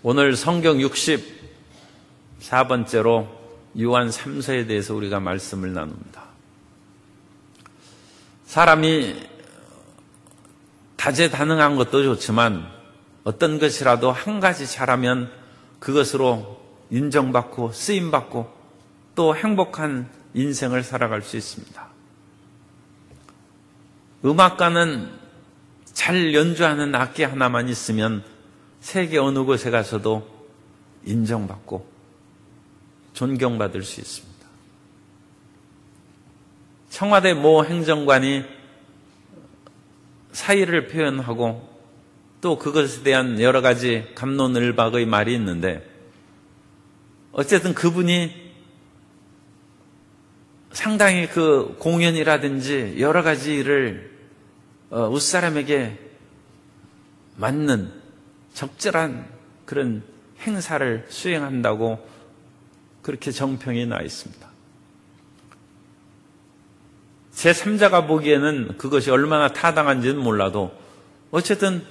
오늘 성경 64번째로 요한 3서에 대해서 우리가 말씀을 나눕니다. 사람이 다재다능한 것도 좋지만 어떤 것이라도 한 가지 잘하면 그것으로 인정받고 쓰임받고 또 행복한 인생을 살아갈 수 있습니다. 음악가는 잘 연주하는 악기 하나만 있으면 세계 어느 곳에 가서도 인정받고 존경받을 수 있습니다. 청와대 모 행정관이 사의를 표현하고 또 그것에 대한 여러 가지 갑론을박의 말이 있는데, 어쨌든 그분이 상당히 그 공연이라든지 여러 가지 일을 웃사람에게 맞는 적절한 그런 행사를 수행한다고 그렇게 정평이 나 있습니다. 제3자가 보기에는 그것이 얼마나 타당한지는 몰라도 어쨌든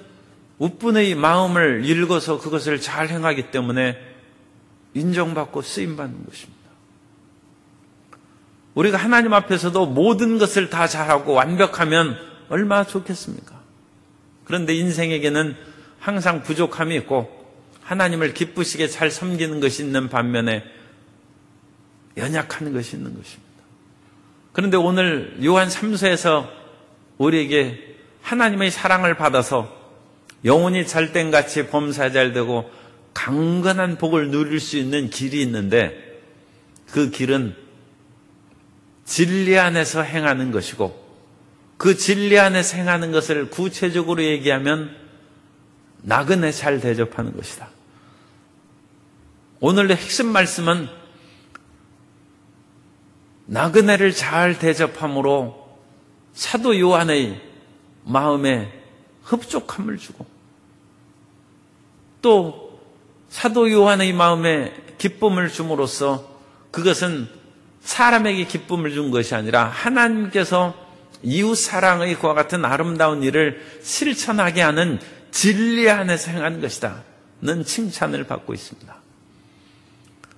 웃분의 마음을 읽어서 그것을 잘 행하기 때문에 인정받고 쓰임받는 것입니다. 우리가 하나님 앞에서도 모든 것을 다 잘하고 완벽하면 얼마나 좋겠습니까? 그런데 인생에게는 항상 부족함이 있고 하나님을 기쁘시게 잘 섬기는 것이 있는 반면에 연약한 것이 있는 것입니다. 그런데 오늘 요한 3서에서 우리에게 하나님의 사랑을 받아서 영혼이 잘된 같이 범사에 잘되고 강건한 복을 누릴 수 있는 길이 있는데, 그 길은 진리 안에서 행하는 것이고, 그 진리 안에서 행하는 것을 구체적으로 얘기하면 나그네 잘 대접하는 것이다. 오늘의 핵심 말씀은 나그네를 잘 대접함으로 사도 요한의 마음에 흡족함을 주고, 또 사도 요한의 마음에 기쁨을 줌으로써 그것은 사람에게 기쁨을 준 것이 아니라 하나님께서 이웃 사랑의 그와 같은 아름다운 일을 실천하게 하는 진리 안에서 행하는 것이다 는 칭찬을 받고 있습니다.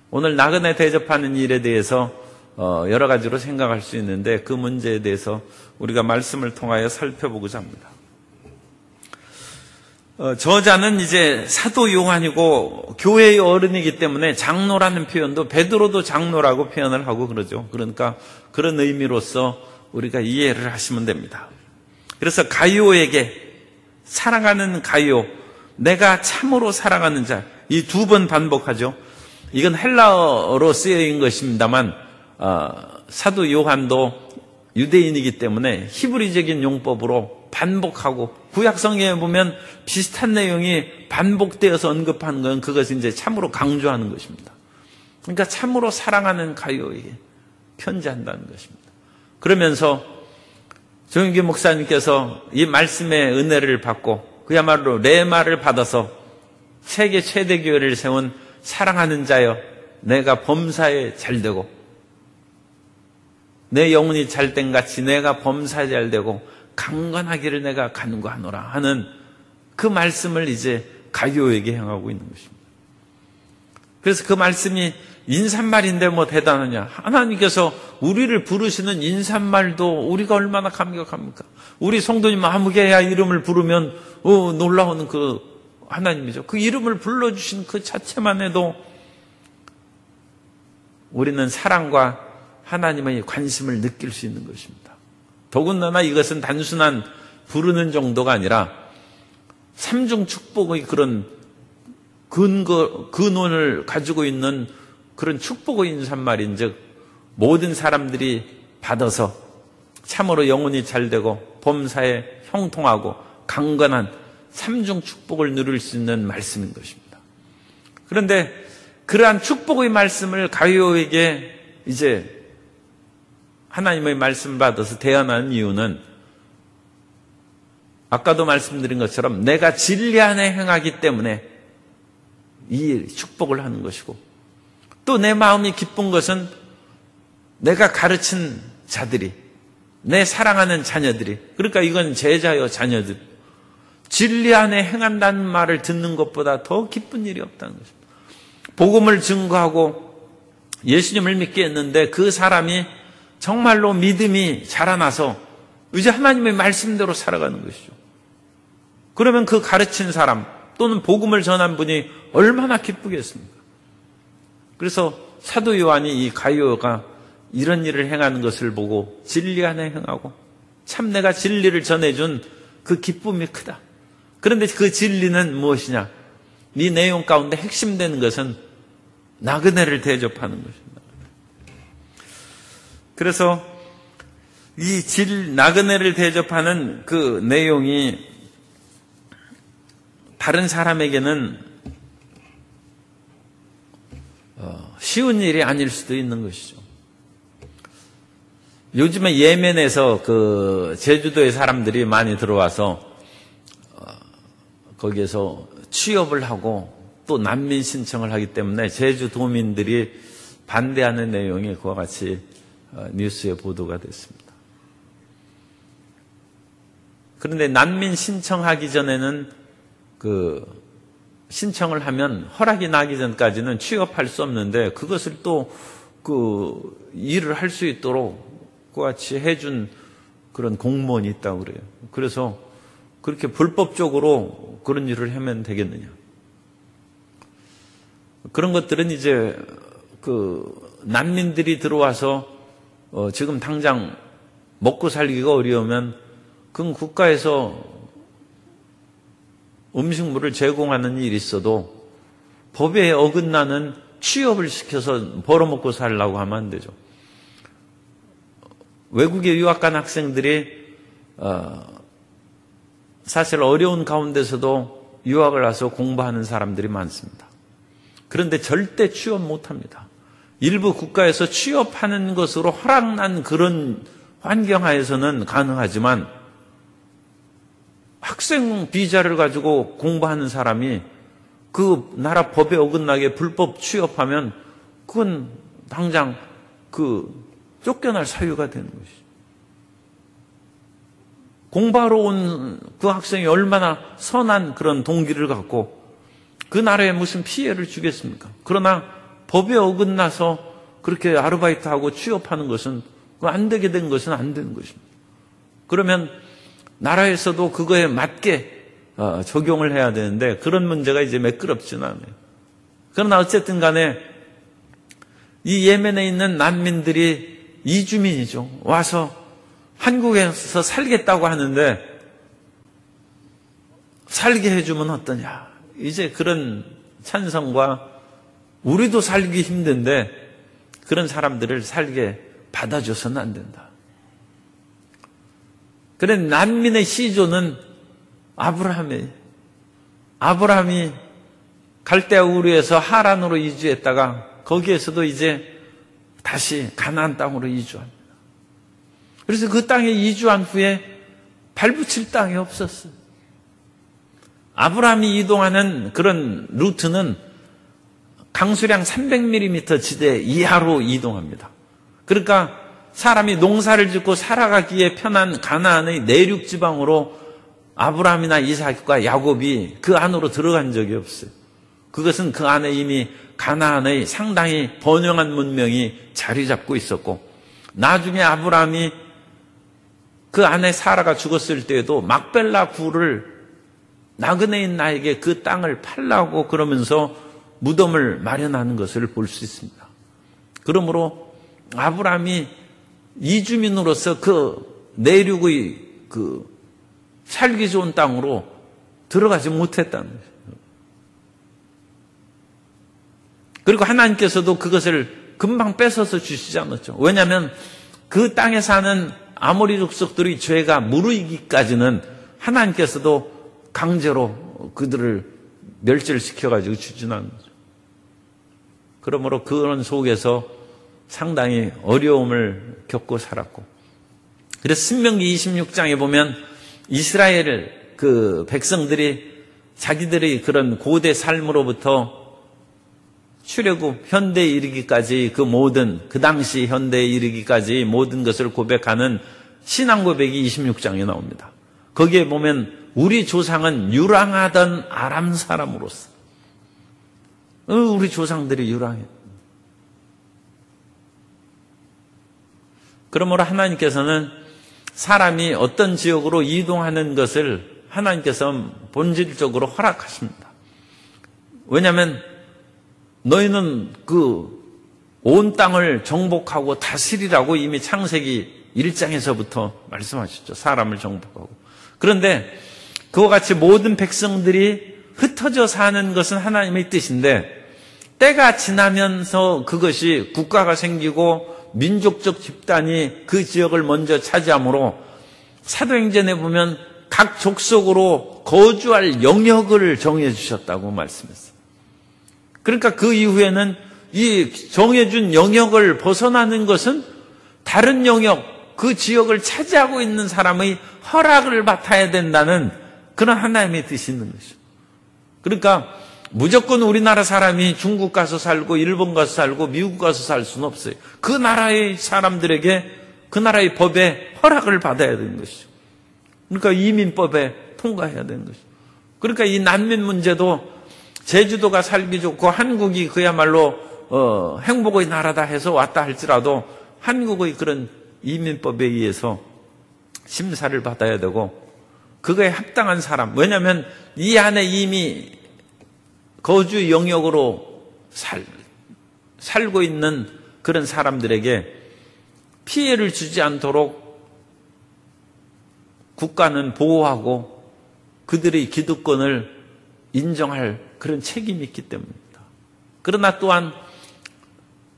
오늘 나그네 대접하는 일에 대해서 여러 가지로 생각할 수 있는데, 그 문제에 대해서 우리가 말씀을 통하여 살펴보고자 합니다. 저자는 이제 사도 요한이고 교회의 어른이기 때문에 장로라는 표현도, 베드로도 장로라고 표현을 하고 그러죠. 그러니까 그런 의미로서 우리가 이해를 하시면 됩니다. 그래서 가이오에게, 사랑하는 가이오, 내가 참으로 사랑하는 자, 이 두 번 반복하죠. 이건 헬라어로 쓰여진 것입니다만 사도 요한도 유대인이기 때문에 히브리적인 용법으로 반복하고, 구약 성경에 보면 비슷한 내용이 반복되어서 언급하는 건 그것이 이제 참으로 강조하는 것입니다. 그러니까 참으로 사랑하는 가이오에게 편지한다는 것입니다. 그러면서 정윤기 목사님께서 이 말씀의 은혜를 받고 그야말로 레마를 받아서 세계 최대 교회를 세운 사랑하는 자여, 내가 범사에 잘되고 내 영혼이 잘된 같이 내가 범사에 잘되고 강건하기를 내가 간구하노라 하는 그 말씀을 이제 가이오에게 향하고 있는 것입니다. 그래서 그 말씀이 인사말인데 뭐 대단하냐, 하나님께서 우리를 부르시는 인사말도 우리가 얼마나 감격합니까? 우리 성도님 아무개야 이름을 부르면 놀라우는 그 하나님이죠. 그 이름을 불러주신 그 자체만 해도 우리는 사랑과 하나님의 관심을 느낄 수 있는 것입니다. 더군다나 이것은 단순한 부르는 정도가 아니라 삼중 축복의 그런 근원을 가지고 있는 그런 축복의 인사말인즉, 모든 사람들이 받아서 참으로 영혼이 잘되고 범사에 형통하고 강건한 삼중 축복을 누릴 수 있는 말씀인 것입니다. 그런데 그러한 축복의 말씀을 가이오에게 이제 하나님의 말씀을 받아서 대언하는 이유는, 아까도 말씀드린 것처럼 내가 진리 안에 행하기 때문에 이 축복을 하는 것이고, 또 내 마음이 기쁜 것은 내가 가르친 자들이, 내 사랑하는 자녀들이, 그러니까 이건 제자여 자녀들, 진리 안에 행한다는 말을 듣는 것보다 더 기쁜 일이 없다는 것입니다. 복음을 증거하고 예수님을 믿게 했는데 그 사람이 정말로 믿음이 자라나서 이제 하나님의 말씀대로 살아가는 것이죠. 그러면 그 가르친 사람 또는 복음을 전한 분이 얼마나 기쁘겠습니까? 그래서 사도 요한이 이 가룟유가 이런 일을 행하는 것을 보고 진리 안에 행하고 참 내가 진리를 전해준 그 기쁨이 크다. 그런데 그 진리는 무엇이냐? 이 내용 가운데 핵심되는 것은 나그네를 대접하는 것입니다. 그래서 이 나그네를 대접하는 그 내용이 다른 사람에게는 쉬운 일이 아닐 수도 있는 것이죠. 요즘에 예멘에서 그 제주도의 사람들이 많이 들어와서 거기에서 취업을 하고 또 난민 신청을 하기 때문에 제주도민들이 반대하는 내용이 그와 같이 뉴스에 보도가 됐습니다. 그런데 난민 신청하기 전에는 그 신청을 하면 허락이 나기 전까지는 취업할 수 없는데 그것을 또 그 일을 할 수 있도록 그와 같이 해준 그런 공무원이 있다고 그래요. 그래서 그렇게 불법적으로 그런 일을 하면 되겠느냐. 그런 것들은 이제 그 난민들이 들어와서 지금 당장 먹고 살기가 어려우면 그 국가에서 음식물을 제공하는 일이 있어도 법에 어긋나는 취업을 시켜서 벌어먹고 살려고 하면 안 되죠. 외국에 유학 간 학생들이 사실 어려운 가운데서도 유학을 와서 공부하는 사람들이 많습니다. 그런데 절대 취업 못합니다. 일부 국가에서 취업하는 것으로 허락난 그런 환경하에서는 가능하지만 학생 비자를 가지고 공부하는 사람이 그 나라 법에 어긋나게 불법 취업하면 그건 당장 쫓겨날 사유가 되는 것이죠. 공부하러 온 그 학생이 얼마나 선한 그런 동기를 갖고 그 나라에 무슨 피해를 주겠습니까? 그러나 법에 어긋나서 그렇게 아르바이트하고 취업하는 것은 안 되게 된 것은 안 되는 것입니다. 그러면 나라에서도 그거에 맞게 적용을 해야 되는데 그런 문제가 이제 매끄럽지는 않아요. 그러나 어쨌든 간에 이 예멘에 있는 난민들이 이주민이죠. 와서 한국에서 살겠다고 하는데 살게 해주면 어떠냐. 이제 그런 찬성과 우리도 살기 힘든데 그런 사람들을 살게 받아줘서는 안 된다. 그래 난민의 시조는 아브라함이 갈대아 우르에서 하란으로 이주했다가 거기에서도 이제 다시 가나안 땅으로 이주합니다. 그래서 그 땅에 이주한 후에 발붙일 땅이 없었어요. 아브라함이 이동하는 그런 루트는 강수량 300mm 지대 이하로 이동합니다. 그러니까 사람이 농사를 짓고 살아가기에 편한 가나안의 내륙 지방으로 아브라함이나 이삭과 야곱이 그 안으로 들어간 적이 없어요. 그것은 그 안에 이미 가나안의 상당히 번영한 문명이 자리 잡고 있었고 나중에 아브라함이 그 안에 사라가 죽었을 때에도 막벨라 굴을 나그네인 나에게 그 땅을 팔라고 그러면서 무덤을 마련하는 것을 볼 수 있습니다. 그러므로 아브라함이 이주민으로서 그 내륙의 그 살기 좋은 땅으로 들어가지 못했다는 거죠. 그리고 하나님께서도 그것을 금방 뺏어서 주시지 않았죠. 왜냐하면 그 땅에 사는 아모리 족속들의 죄가 무르익기까지는 하나님께서도 강제로 그들을 멸절시켜가지고 주진 않는 거죠. 그러므로 그런 속에서 상당히 어려움을 겪고 살았고 그래서 신명기 26장에 보면 이스라엘 그 백성들이 자기들의 그런 고대 삶으로부터 출애굽 현대에 이르기까지 그 모든 그 당시 현대에 이르기까지 모든 것을 고백하는 신앙 고백이 26장에 나옵니다. 거기에 보면 우리 조상은 유랑하던 아람 사람으로서 우리 조상들이 유랑해. 그러므로 하나님께서는 사람이 어떤 지역으로 이동하는 것을 하나님께서 본질적으로 허락하십니다. 왜냐하면 너희는 그 온 땅을 정복하고 다스리라고 이미 창세기 1장에서부터 말씀하셨죠. 사람을 정복하고. 그런데 그와 같이 모든 백성들이 흩어져 사는 것은 하나님의 뜻인데 때가 지나면서 그것이 국가가 생기고 민족적 집단이 그 지역을 먼저 차지하므로 사도행전에 보면 각 족속으로 거주할 영역을 정해 주셨다고 말씀했어요. 그러니까 그 이후에는 이 정해준 영역을 벗어나는 것은 다른 영역, 그 지역을 차지하고 있는 사람의 허락을 받아야 된다는 그런 하나님의 뜻이 있는 것이죠. 그러니까 무조건 우리나라 사람이 중국 가서 살고 일본 가서 살고 미국 가서 살 수는 없어요. 그 나라의 사람들에게 그 나라의 법에 허락을 받아야 되는 것이죠. 그러니까 이민법에 통과해야 되는 것이죠. 그러니까 이 난민 문제도 제주도가 살기 좋고 한국이 그야말로 행복의 나라다 해서 왔다 할지라도 한국의 그런 이민법에 의해서 심사를 받아야 되고 그거에 합당한 사람, 왜냐하면 이 안에 이미 거주 영역으로 살고 있는 그런 사람들에게 피해를 주지 않도록 국가는 보호하고 그들의 기득권을 인정할 그런 책임이 있기 때문입니다. 그러나 또한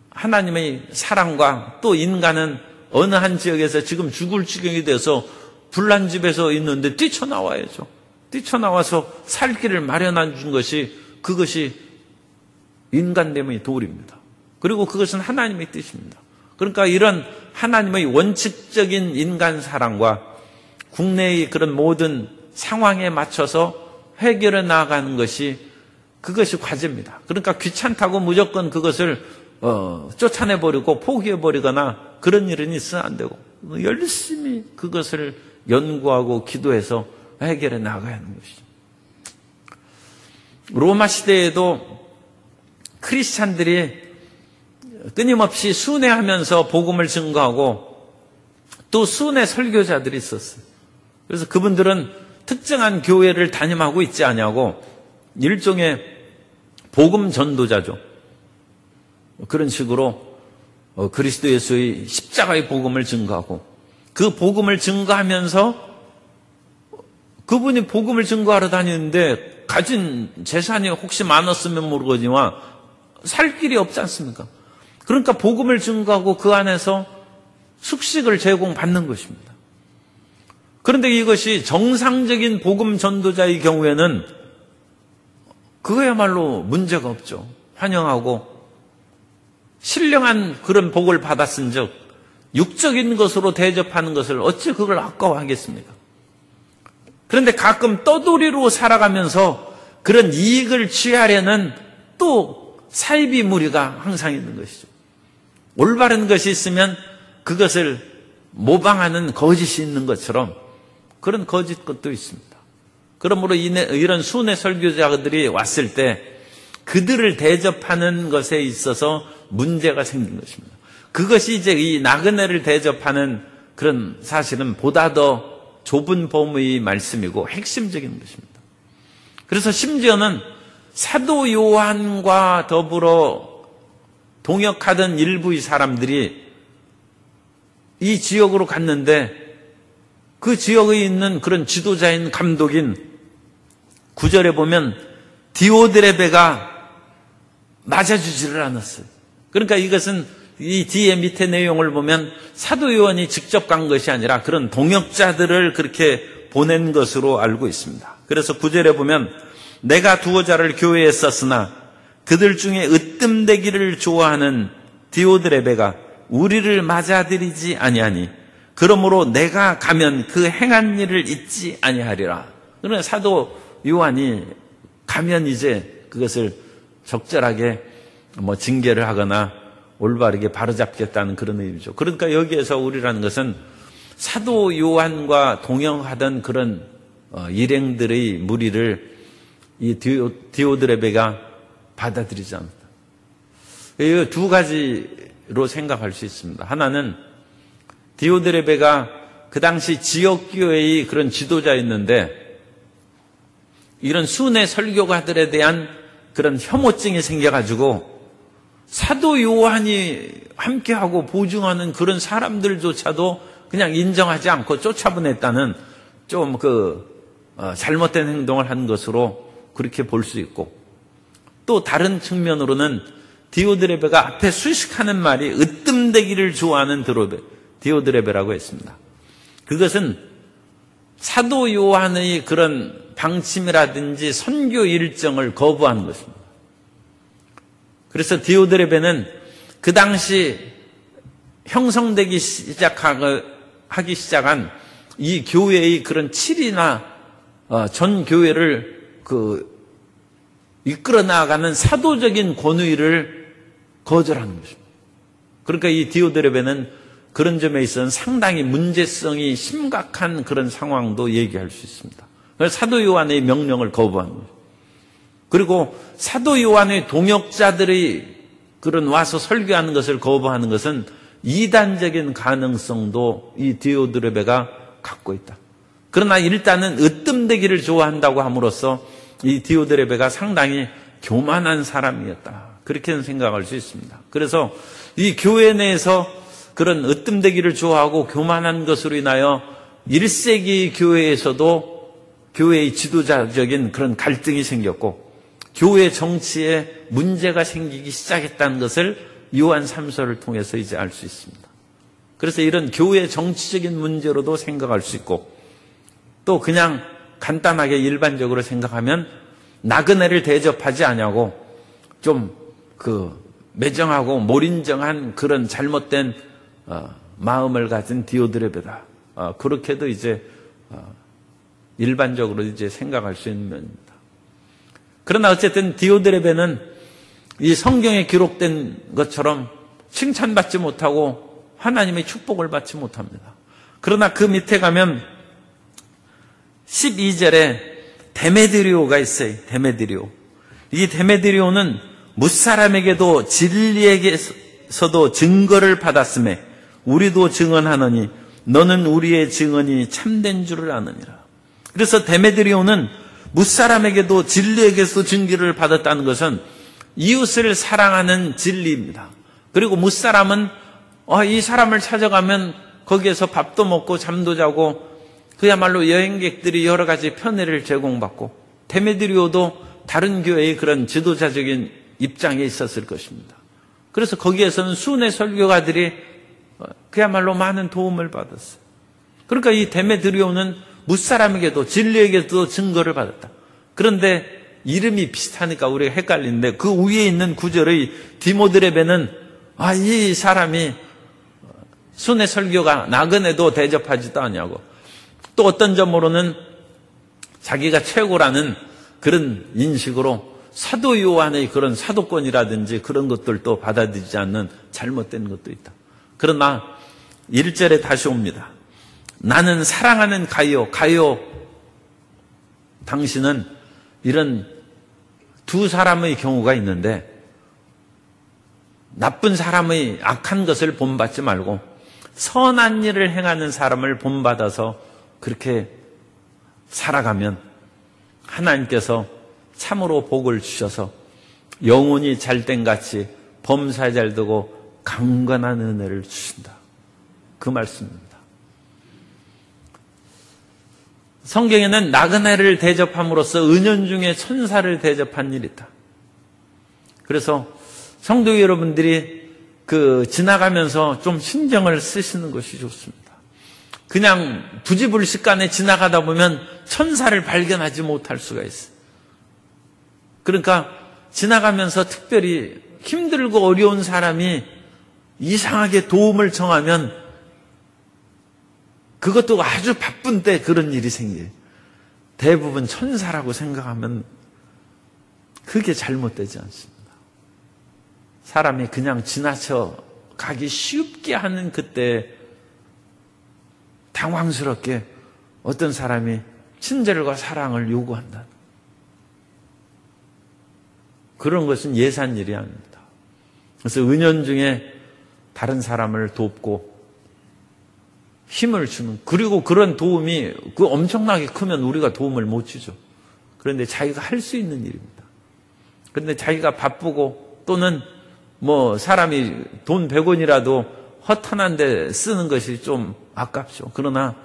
하나님의 사랑과 또 인간은 어느 한 지역에서 지금 죽을 지경이 돼서 불난 집에서 있는데 뛰쳐나와야죠. 뛰쳐나와서 살 길을 마련해 준 것이 그것이 인간됨의 도리입니다. 그리고 그것은 하나님의 뜻입니다. 그러니까 이런 하나님의 원칙적인 인간 사랑과 국내의 그런 모든 상황에 맞춰서 해결해 나가는 것이 그것이 과제입니다. 그러니까 귀찮다고 무조건 그것을 쫓아내버리고 포기해버리거나 그런 일은 있으면 안 되고 열심히 그것을 연구하고 기도해서 해결해 나가야 하는 것이죠. 로마 시대에도 크리스찬들이 끊임없이 순회하면서 복음을 증거하고 또 순회 설교자들이 있었어요. 그래서 그분들은 특정한 교회를 담임하고 있지 않냐고 일종의 복음 전도자죠. 그런 식으로 그리스도 예수의 십자가의 복음을 증거하고 그 복음을 증거하면서 그분이 복음을 증거하러 다니는데 가진 재산이 혹시 많았으면 모르겠지만 살 길이 없지 않습니까? 그러니까 복음을 증거하고 그 안에서 숙식을 제공받는 것입니다. 그런데 이것이 정상적인 복음 전도자의 경우에는 그거야말로 문제가 없죠. 환영하고 신령한 그런 복을 받았은즉 육적인 것으로 대접하는 것을 어찌 그걸 아까워하겠습니까? 그런데 가끔 떠돌이로 살아가면서 그런 이익을 취하려는 또 사이비 무리가 항상 있는 것이죠. 올바른 것이 있으면 그것을 모방하는 거짓이 있는 것처럼 그런 거짓 것도 있습니다. 그러므로 이런 순회 설교자들이 왔을 때 그들을 대접하는 것에 있어서 문제가 생긴 것입니다. 그것이 이제 이 나그네를 대접하는 그런 사실은 보다 더 좁은 범위의 말씀이고 핵심적인 것입니다. 그래서 심지어는 사도 요한과 더불어 동역하던 일부의 사람들이 이 지역으로 갔는데 그 지역에 있는 그런 지도자인 감독인 9절에 보면 디오드레베가 맞아주지를 않았어요. 그러니까 이것은 이 뒤에 밑에 내용을 보면 사도 요한이 직접 간 것이 아니라 그런 동역자들을 그렇게 보낸 것으로 알고 있습니다. 그래서 9절에 보면 내가 두어 자를 교회에 썼으나 그들 중에 으뜸되기를 좋아하는 디오드레베가 우리를 맞아들이지 아니하니 그러므로 내가 가면 그 행한 일을 잊지 아니하리라. 그러나 사도 요한이 가면 이제 그것을 적절하게 징계를 하거나 올바르게 바로잡겠다는 그런 의미죠. 그러니까 여기에서 우리라는 것은 사도 요한과 동행하던 그런 일행들의 무리를 이 디오드레베가 받아들이지 않는다. 이 두 가지로 생각할 수 있습니다. 하나는 디오드레베가 그 당시 지역교회의 그런 지도자였는데 이런 순회 설교가들에 대한 그런 혐오증이 생겨가지고 사도 요한이 함께하고 보증하는 그런 사람들조차도 그냥 인정하지 않고 쫓아보냈다는 좀 잘못된 행동을 한 것으로 그렇게 볼 수 있고, 또 다른 측면으로는 디오드레베가 앞에 수식하는 말이 으뜸되기를 좋아하는 디오드레베라고 했습니다. 그것은 사도 요한의 그런 방침이라든지 선교 일정을 거부하는 것입니다. 그래서 디오드레베는 그 당시 형성되기 하기 시작한 이 교회의 그런 7이나 전 교회를 이끌어 나가는 사도적인 권위를 거절하는 것입니다. 그러니까 이 디오드레베는 그런 점에 있어서는 상당히 문제성이 심각한 그런 상황도 얘기할 수 있습니다. 그래서 사도 요한의 명령을 거부하는 거죠. 그리고 사도 요한의 동역자들이 그런 와서 설교하는 것을 거부하는 것은 이단적인 가능성도 이 디오드레베가 갖고 있다. 그러나 일단은 으뜸되기를 좋아한다고 함으로써 이 디오드레베가 상당히 교만한 사람이었다. 그렇게는 생각할 수 있습니다. 그래서 이 교회 내에서 그런 으뜸되기를 좋아하고 교만한 것으로 인하여 1세기 교회에서도 교회의 지도자적인 그런 갈등이 생겼고 교회 정치에 문제가 생기기 시작했다는 것을 요한 3서를 통해서 이제 알 수 있습니다. 그래서 이런 교회 정치적인 문제로도 생각할 수 있고, 또 그냥 간단하게 일반적으로 생각하면 나그네를 대접하지 않냐고 좀 매정하고 몰인정한 그런 잘못된 마음을 가진 디오드레베다. 그렇게도 이제 일반적으로 이제 생각할 수 있는 면입니다. 그러나 어쨌든 디오드레베는 이 성경에 기록된 것처럼 칭찬받지 못하고 하나님의 축복을 받지 못합니다. 그러나 그 밑에 가면 12절에 데메드리오가 있어요. 데메드리오. 이 데메드리오는 무사람에게도 진리에게서도 증거를 받았음에 우리도 증언하노니 너는 우리의 증언이 참된 줄을 아느니라. 그래서 데메드리오는 무사람에게도 진리에게서 증거를 받았다는 것은 이웃을 사랑하는 진리입니다. 그리고 무사람은 이 사람을 찾아가면 거기에서 밥도 먹고 잠도 자고 그야말로 여행객들이 여러 가지 편의를 제공받고, 데메드리오도 다른 교회의 그런 지도자적인 입장에 있었을 것입니다. 그래서 거기에서는 순회 설교가들이 그야말로 많은 도움을 받았어요. 그러니까 이 데메드리오는 무사람에게도 진리에게도 증거를 받았다. 그런데 이름이 비슷하니까 우리가 헷갈리는데 그 위에 있는 구절의 디모드레베는 이 사람이 순회 설교가 나그네도 대접하지도 않냐고, 또 어떤 점으로는 자기가 최고라는 그런 인식으로 사도 요한의 그런 사도권이라든지 그런 것들도 받아들이지 않는 잘못된 것도 있다. 그러나 1절에 다시 옵니다. 나는 사랑하는 가이오, 당신은 이런 두 사람의 경우가 있는데 나쁜 사람의 악한 것을 본받지 말고 선한 일을 행하는 사람을 본받아서 그렇게 살아가면 하나님께서 참으로 복을 주셔서 영혼이 잘된 같이 범사에 잘 되고 강건한 은혜를 주신다. 그 말씀입니다. 성경에는 나그네를 대접함으로써 은연중에 천사를 대접한 일이 있다. 그래서 성도 여러분들이 지나가면서 좀 신경을 쓰시는 것이 좋습니다. 그냥 부지불식간에 지나가다 보면 천사를 발견하지 못할 수가 있어요. 그러니까 지나가면서 특별히 힘들고 어려운 사람이 이상하게 도움을 청하면 그것도 아주 바쁜 때 그런 일이 생겨요. 대부분 천사라고 생각하면 그게 잘못되지 않습니다. 사람이 그냥 지나쳐 가기 쉽게 하는 그때 당황스럽게 어떤 사람이 친절과 사랑을 요구한다. 그런 것은 예산 일이 아닙니다. 그래서 은연중에 다른 사람을 돕고 힘을 주는, 그리고 그런 도움이 엄청나게 크면 우리가 도움을 못 주죠. 그런데 자기가 할 수 있는 일입니다. 그런데 자기가 바쁘고 또는 사람이 돈 100원이라도 허탄한 데 쓰는 것이 좀 아깝죠. 그러나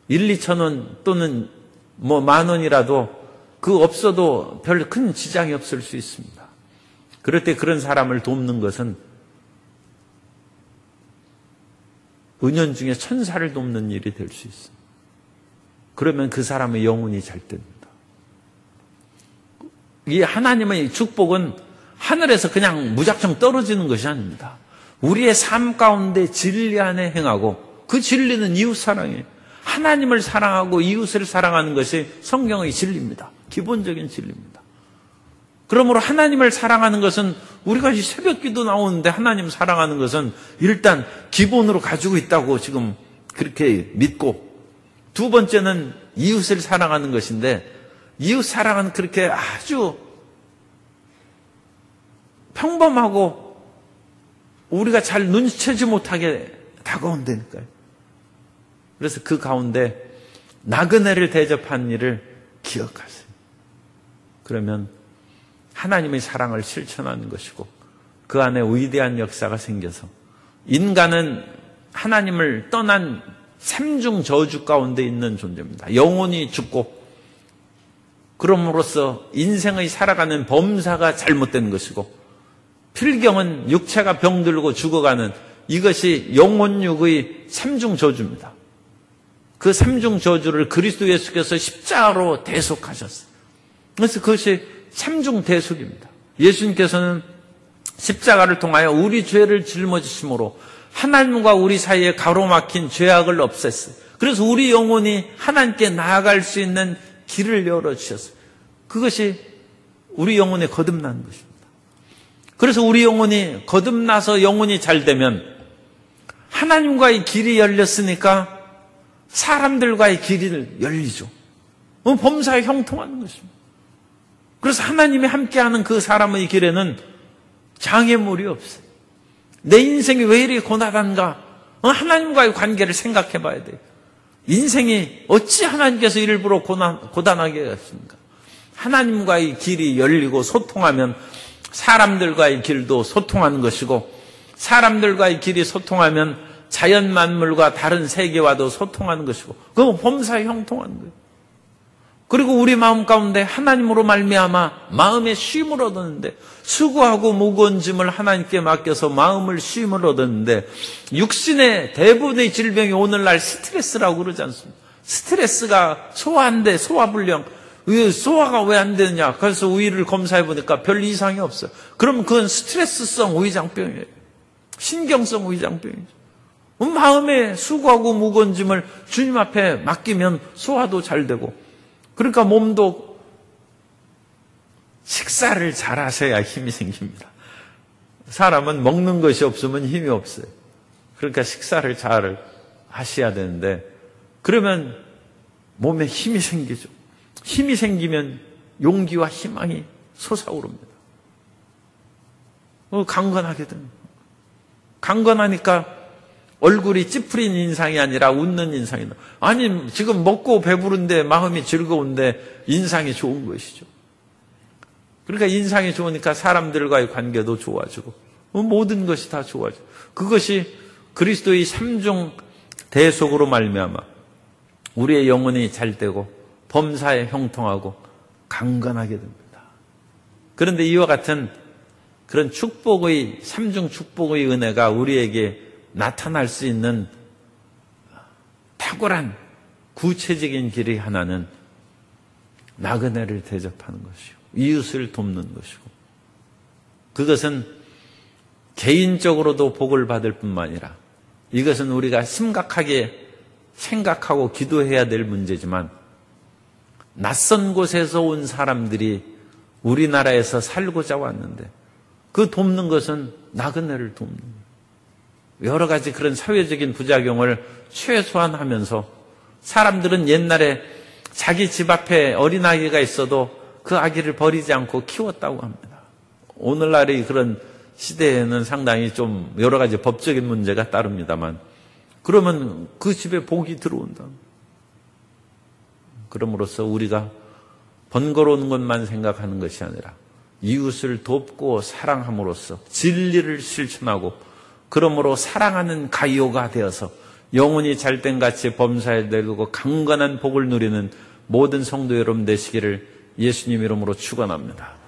1, 2천 원 또는 10,000원이라도 없어도 별 큰 지장이 없을 수 있습니다. 그럴 때 그런 사람을 돕는 것은 은연중에 천사를 돕는 일이 될 수 있습니다. 그러면 그 사람의 영혼이 잘 됩니다. 이 하나님의 축복은 하늘에서 그냥 무작정 떨어지는 것이 아닙니다. 우리의 삶 가운데 진리 안에 행하고, 그 진리는 이웃 사랑이에요. 하나님을 사랑하고 이웃을 사랑하는 것이 성경의 진리입니다. 기본적인 진리입니다. 그러므로 하나님을 사랑하는 것은, 우리가 이 새벽기도 나오는데 하나님 사랑하는 것은 일단 기본으로 가지고 있다고 지금 그렇게 믿고, 두 번째는 이웃을 사랑하는 것인데, 이웃 사랑은 그렇게 아주 평범하고 우리가 잘 눈치채지 못하게 다가온다니까요. 그래서 그 가운데 나그네를 대접하는 일을 기억하세요. 그러면 하나님의 사랑을 실천하는 것이고, 그 안에 위대한 역사가 생겨서 인간은 하나님을 떠난 삼중 저주 가운데 있는 존재입니다. 영혼이 죽고, 그럼으로써 인생의 살아가는 범사가 잘못된 것이고, 필경은 육체가 병들고 죽어가는, 이것이 영혼육의 삼중 저주입니다. 그 삼중 저주를 그리스도 예수께서 십자가로 대속하셨어요. 그래서 그것이 삼중 대속입니다. 예수님께서는 십자가를 통하여 우리 죄를 짊어지심으로 하나님과 우리 사이에 가로막힌 죄악을 없앴어요. 그래서 우리 영혼이 하나님께 나아갈 수 있는 길을 열어주셨어요. 그것이 우리 영혼에 거듭나는 것입니다. 그래서 우리 영혼이 거듭나서 영혼이 잘 되면 하나님과의 길이 열렸으니까 사람들과의 길이 열리죠. 범사에 형통하는 것입니다. 그래서 하나님이 함께하는 그 사람의 길에는 장애물이 없어요. 내 인생이 왜 이리 고단한가? 하나님과의 관계를 생각해 봐야 돼요. 인생이 어찌 하나님께서 일부러 고단하게 하십니까? 하나님과의 길이 열리고 소통하면 사람들과의 길도 소통하는 것이고, 사람들과의 길이 소통하면 자연 만물과 다른 세계와도 소통하는 것이고, 그건 범사에 형통하는 거예요. 그리고 우리 마음 가운데 하나님으로 말미암아 마음의 쉼을 얻었는데, 수고하고 무거운 짐을 하나님께 맡겨서 마음을 쉼을 얻었는데, 육신의 대부분의 질병이 오늘날 스트레스라고 그러지 않습니까? 스트레스가 소화인데 소화불량, 소화가 왜 안 되느냐? 그래서 위를 검사해 보니까 별 이상이 없어요. 그럼 그건 스트레스성 위장병이에요. 신경성 위장병이죠. 마음에 수고하고 무거운 짐을 주님 앞에 맡기면 소화도 잘 되고, 그러니까 몸도 식사를 잘 하셔야 힘이 생깁니다. 사람은 먹는 것이 없으면 힘이 없어요. 그러니까 식사를 잘 하셔야 되는데, 그러면 몸에 힘이 생기죠. 힘이 생기면 용기와 희망이 솟아오릅니다. 강건하게 됩니다. 강건하니까 얼굴이 찌푸린 인상이 아니라 웃는 인상이 나. 아니, 지금 먹고 배부른데 마음이 즐거운데 인상이 좋은 것이죠. 그러니까 인상이 좋으니까 사람들과의 관계도 좋아지고 모든 것이 다 좋아지고, 그것이 그리스도의 삼중 대속으로 말미암아 우리의 영혼이 잘 되고 범사에 형통하고 강건하게 됩니다. 그런데 이와 같은 그런 축복의, 삼중 축복의 은혜가 우리에게 나타날 수 있는 탁월한 구체적인 길이 하나는 나그네를 대접하는 것이고 이웃을 돕는 것이고, 그것은 개인적으로도 복을 받을 뿐만 아니라 이것은 우리가 심각하게 생각하고 기도해야 될 문제지만, 낯선 곳에서 온 사람들이 우리나라에서 살고자 왔는데 그 돕는 것은 나그네를 돕는 거예요. 여러 가지 그런 사회적인 부작용을 최소화하면서, 사람들은 옛날에 자기 집 앞에 어린아기가 있어도 그 아기를 버리지 않고 키웠다고 합니다. 오늘날의 그런 시대에는 상당히 좀 여러 가지 법적인 문제가 따릅니다만, 그러면 그 집에 복이 들어온다. 그럼으로써 우리가 번거로운 것만 생각하는 것이 아니라 이웃을 돕고 사랑함으로써 진리를 실천하고, 그러므로 사랑하는 가이오가 되어서 영혼이 잘된 같이 범사에 되고 강건한 복을 누리는 모든 성도 여러분 되시기를 예수님 이름으로 축원합니다.